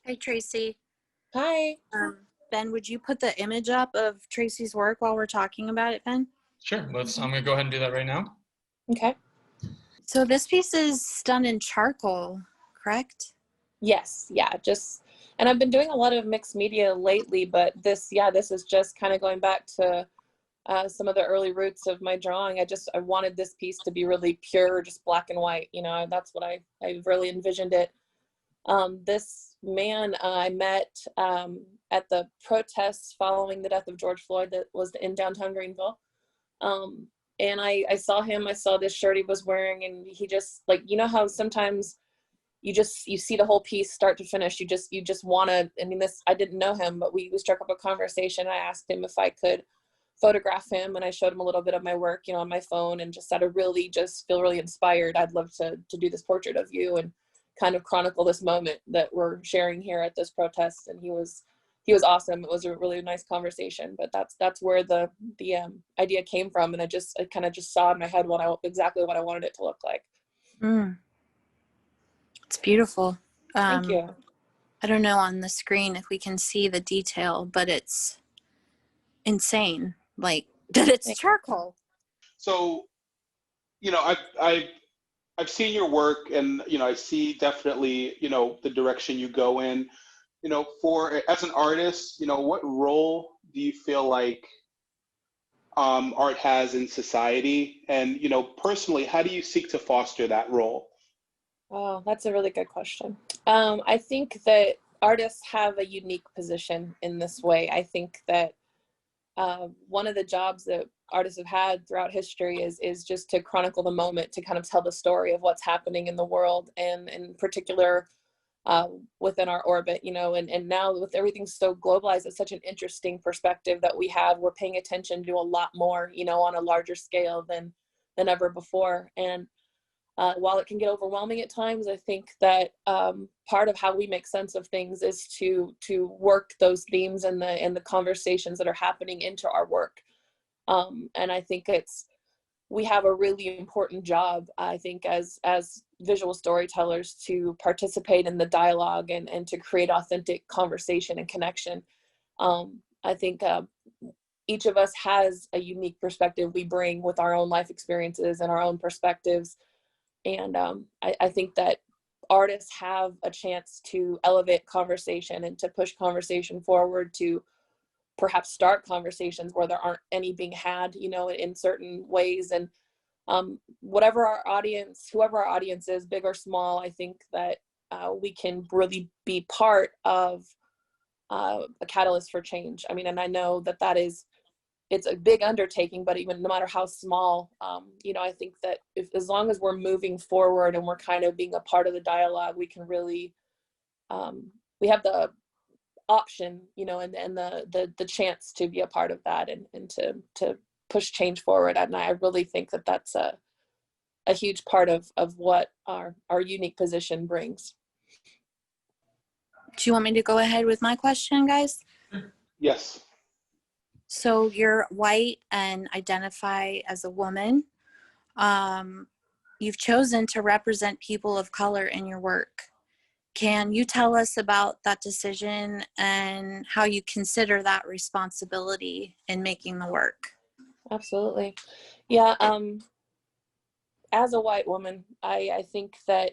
Hi, Traci. Hi. Ben, would you put the image up of Traci's work while we're talking about it, Ben? Sure. I'm going to go ahead and do that right now. Okay. So this piece is done in charcoal, correct? Yes. Yeah. And I've been doing a lot of mixed media lately, but this is just kind of going back to some of the early roots of my drawing. I wanted this piece to be really pure, just black and white. That's what I really envisioned it. This man I met at the protests following the death of George Floyd that was in downtown Greenville. And I saw him, I saw this shirt he was wearing, and he just, like, how sometimes you see the whole piece start to finish. You just want to, I didn't know him, but we struck up a conversation. I asked him if I could photograph him, and I showed him a little bit of my work, on my phone, and just said, I really just feel really inspired. I'd love to do this portrait of you and kind of chronicle this moment that we're sharing here at this protest. And he was awesome. It was a really nice conversation, but that's where the idea came from. And I kind of just saw in my head exactly what I wanted it to look like. It's beautiful. Thank you. I don't know on the screen if we can see the detail, but it's insane. Like that it's charcoal. So, I've seen your work, and I see definitely the direction you go in. As an artist, what role do you feel like art has in society, and personally, how do you seek to foster that role? Oh, that's a really good question. I think that artists have a unique position in this way. I think that one of the jobs that artists have had throughout history is just to chronicle the moment, to kind of tell the story of what's happening in the world, and in particular within our orbit, and now with everything so globalized, it's such an interesting perspective that we're paying attention to a lot more, on a larger scale than ever before. And while it can get overwhelming at times, I think that part of how we make sense of things is to work those themes and the conversations that are happening into our work. And I think we have a really important job, I think, as visual storytellers, to participate in the dialogue and to create authentic conversation and connection. I think each of us has a unique perspective we bring with our own life experiences and our own perspectives. And I think that artists have a chance to elevate conversation and to push conversation forward, to perhaps start conversations where there aren't any being had, in certain ways. And whoever our audience is, big or small, I think that we can really be part of a catalyst for change. And I know that it's a big undertaking, but even no matter how small, I think that as long as we're moving forward and we're kind of being a part of the dialogue, we can really, we have the option, and the chance to be a part of that and to push change forward. And I really think that that's a huge part of what our unique position brings. Do you want me to go ahead with my question, guys? Yes. So you're white and identify as a woman. You've chosen to represent people of color in your work. Can you tell us about that decision and how you consider that responsibility in making the work? Absolutely. Yeah. As a white woman, I think that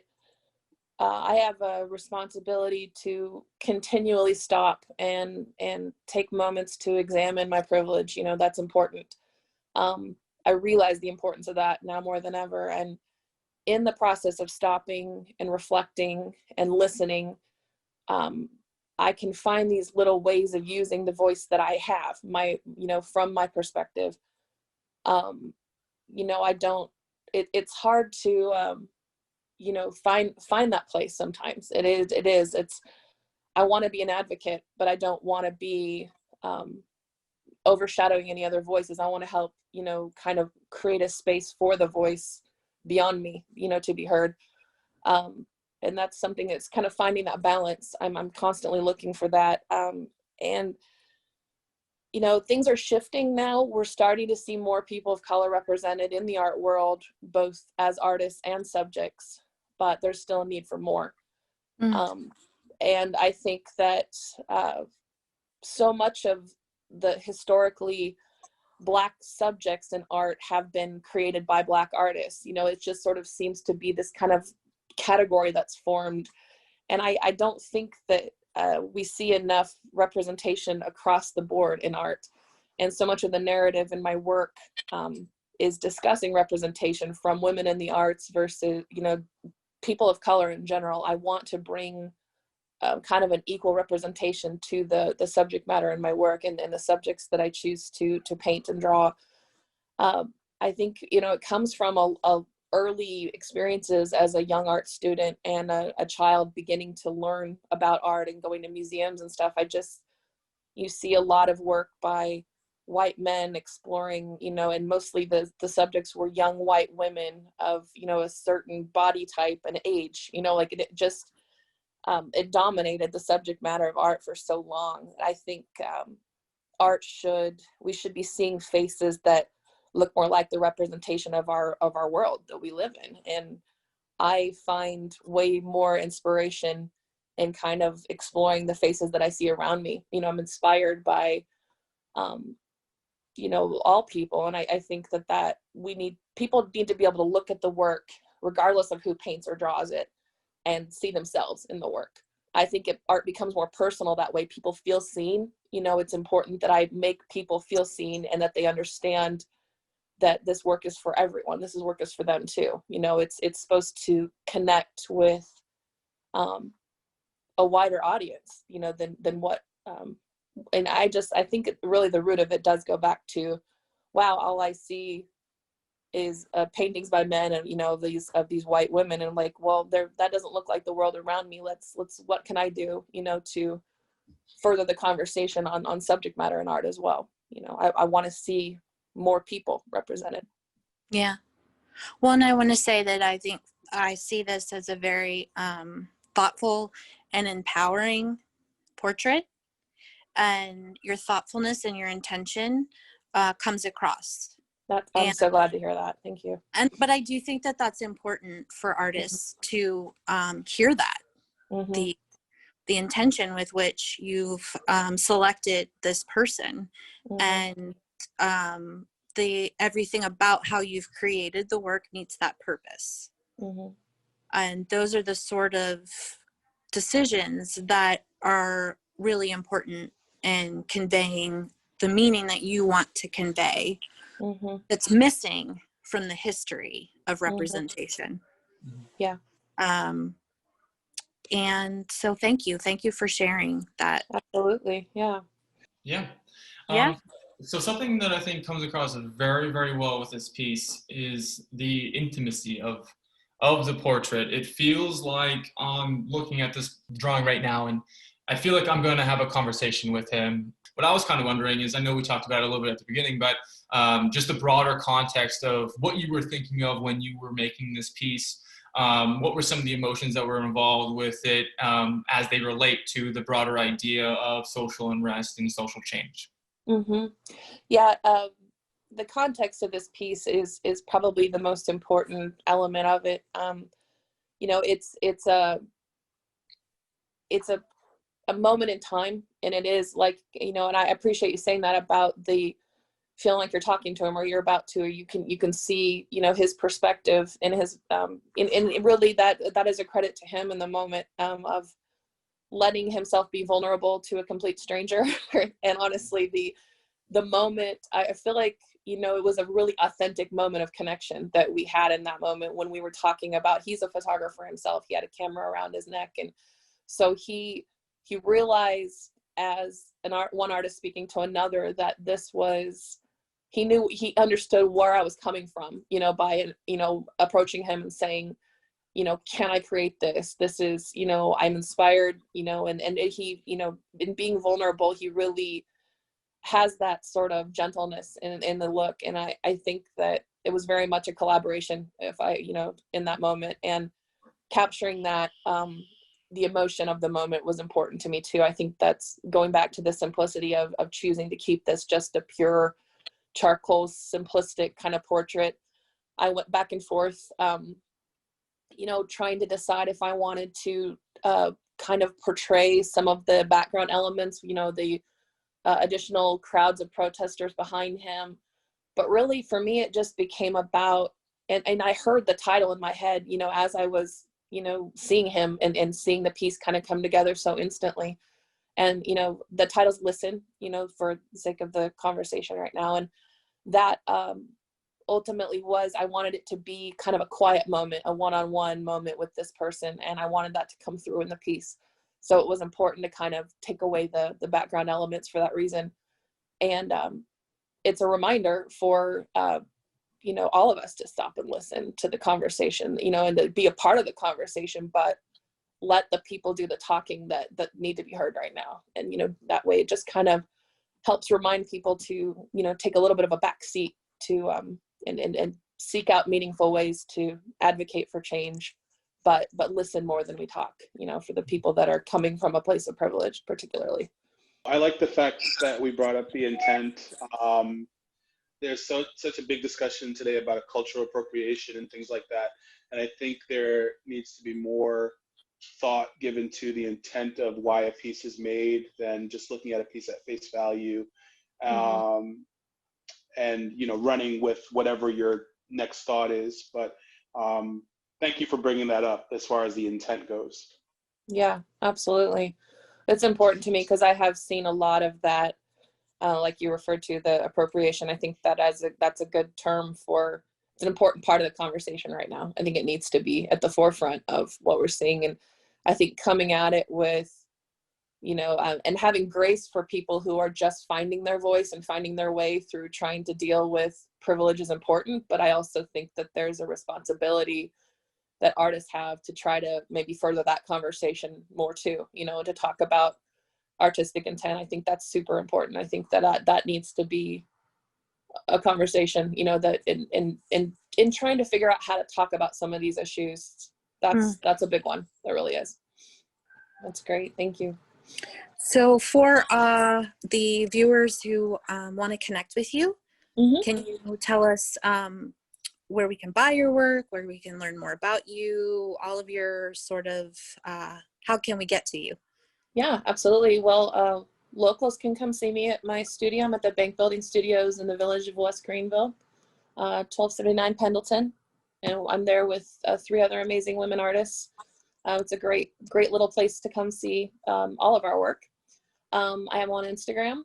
I have a responsibility to continually stop and take moments to examine my privilege. That's important. I realize the importance of that now more than ever. And in the process of stopping and reflecting and listening, I can find these little ways of using the voice that I have, from my perspective. It's hard to, find that place sometimes. I want to be an advocate, but I don't want to be overshadowing any other voices. I want to help, kind of create a space for the voice beyond me, to be heard. And that's something that's kind of finding that balance. I'm constantly looking for that. And things are shifting now. We're starting to see more people of color represented in the art world, both as artists and subjects, but there's still a need for more. And I think that so much of the historically Black subjects in art have been created by Black artists. You know, it just sort of seems to be this kind of category that's formed. And I don't think that we see enough representation across the board in art. And so much of the narrative in my work is discussing representation from women in the arts versus, you know, people of color in general. I want to bring kind of an equal representation to the subject matter in my work and the subjects that I choose to paint and draw. I think, you know, it comes from a early experiences as a young art student and a child beginning to learn about art and going to museums and stuff. You see a lot of work by white men exploring, you know, and mostly the subjects were young white women of, you know, a certain body type and age, you know, like it just, it dominated the subject matter of art for so long. I think we should be seeing faces that look more like the representation of our world that we live in. And I find way more inspiration in kind of exploring the faces that I see around me. You know, I'm inspired by, you know, all people. And I think that people need to be able to look at the work, regardless of who paints or draws it, and see themselves in the work. I think if art becomes more personal that way, people feel seen. You know, it's important that I make people feel seen and that they understand that this work is for everyone. This work is for them too. You know, it's supposed to connect with a wider audience, you know, than what, and I think really the root of it does go back to, wow, all I see is paintings by men and, you know, these white women, and like, well, that doesn't look like the world around me. Let's what can I do, you know, to further the conversation on subject matter in art as well. You know, I want to see more people represented. Yeah. Well, and I want to say that I think I see this as a very thoughtful and empowering portrait, and your thoughtfulness and your intention comes across. I'm so glad to hear that. Thank you. But I do think that that's important for artists to hear that, Mm-hmm. the intention with which you've selected this person, Mm-hmm. and everything about how you've created the work meets that purpose. Mm-hmm. And those are the sort of decisions that are really important in conveying the meaning that you want to convey, Mm-hmm. that's missing from the history of Mm-hmm. representation. Yeah. And so thank you for sharing that. Absolutely. Yeah. Yeah. Yeah. So something that I think comes across very, very well with this piece is the intimacy of the portrait. It feels like I'm looking at this drawing right now, and I feel like I'm going to have a conversation with him. What I was kind of wondering is, I know we talked about it a little bit at the beginning, but just the broader context of what you were thinking of when you were making this piece. What were some of the emotions that were involved with it as they relate to the broader idea of social unrest and social change? Mm-hmm. Yeah. The context of this piece is probably the most important element of it. You know, it's a moment in time, and it is like, you know, and I appreciate you saying that about the feeling like you're talking to him, or you're about to, or you can see, you know, his perspective and his and really that is a credit to him in the moment of letting himself be vulnerable to a complete stranger. And honestly, the moment, I feel like, you know, it was a really authentic moment of connection that we had in that moment when we were talking about, he's a photographer himself, he had a camera around his neck, and so he realized, as one artist speaking to another, that he understood where I was coming from, you know, by, you know, approaching him and saying, you know, can I create this? This is, you know, I'm inspired, you know, and he, you know, in being vulnerable, he really has that sort of gentleness in the look. And I think that it was very much a collaboration, you know, in that moment, and capturing that, the emotion of the moment was important to me too. I think that's going back to the simplicity of choosing to keep this just a pure charcoal, simplistic kind of portrait. I went back and forth, you know, trying to decide if I wanted to kind of portray some of the background elements, you know, the additional crowds of protesters behind him. But really, for me, it just became about, and I heard the title in my head, you know, as I was, you know, seeing him and seeing the piece kind of come together so instantly. And, you know, the title's Listen, you know, for the sake of the conversation right now. And that ultimately was, I wanted it to be kind of a quiet moment, a one-on-one moment with this person. And I wanted that to come through in the piece. So it was important to kind of take away the background elements for that reason. And it's a reminder for, you know, all of us to stop and listen to the conversation, you know, and to be a part of the conversation, but let the people do the talking that need to be heard right now. And, you know, that way it just kind of helps remind people to, you know, take a little bit of a back seat to, and seek out meaningful ways to advocate for change, but listen more than we talk, you know, for the people that are coming from a place of privilege, particularly. I like the fact that we brought up the intent. There's such a big discussion today about cultural appropriation and things like that. And I think there needs to be more thought given to the intent of why a piece is made than just looking at a piece at face value. And, you know, running with whatever your next thought is. But thank you for bringing that up as far as the intent goes. Yeah, absolutely. It's important to me because I have seen a lot of that, like you referred to, the appropriation. I think that that's a good term for, it's an important part of the conversation right now. I think it needs to be at the forefront of what we're seeing. And I think coming at it with, you know, and having grace for people who are just finding their voice and finding their way through trying to deal with privilege is important. But I also think that there's a responsibility that artists have to try to maybe further that conversation more too, you know, to talk about artistic intent. I think that's super important. I think that that needs to be a conversation, you know, that in trying to figure out how to talk about some of these issues, that's a big one. That really is. That's great. Thank you. So for the viewers who want to connect with you, can you tell us where we can buy your work, where we can learn more about you, all of your sort of, how can we get to you? Yeah, absolutely. Well, locals can come see me at my studio. I'm at the Bank Building Studios in the village of West Greenville, 1279 Pendleton. And I'm there with 3 other amazing women artists. It's a great little place to come see all of our work. I am on Instagram,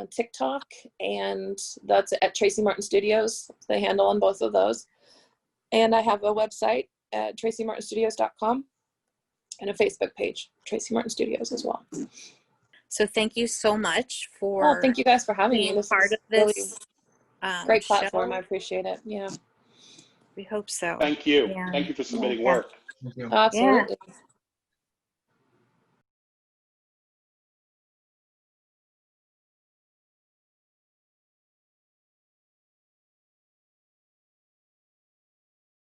TikTok, and that's at Traci Martin Studios, the handle on both of those. And I have a website at tracimartinstudios.com and a Facebook page, Traci Martin Studios, as well. So thank you so much for thank you guys for having me. This part of this really great platform. I appreciate it. Yeah. We hope so. Thank you. Yeah. Thank you for submitting work. Thank you. Absolutely.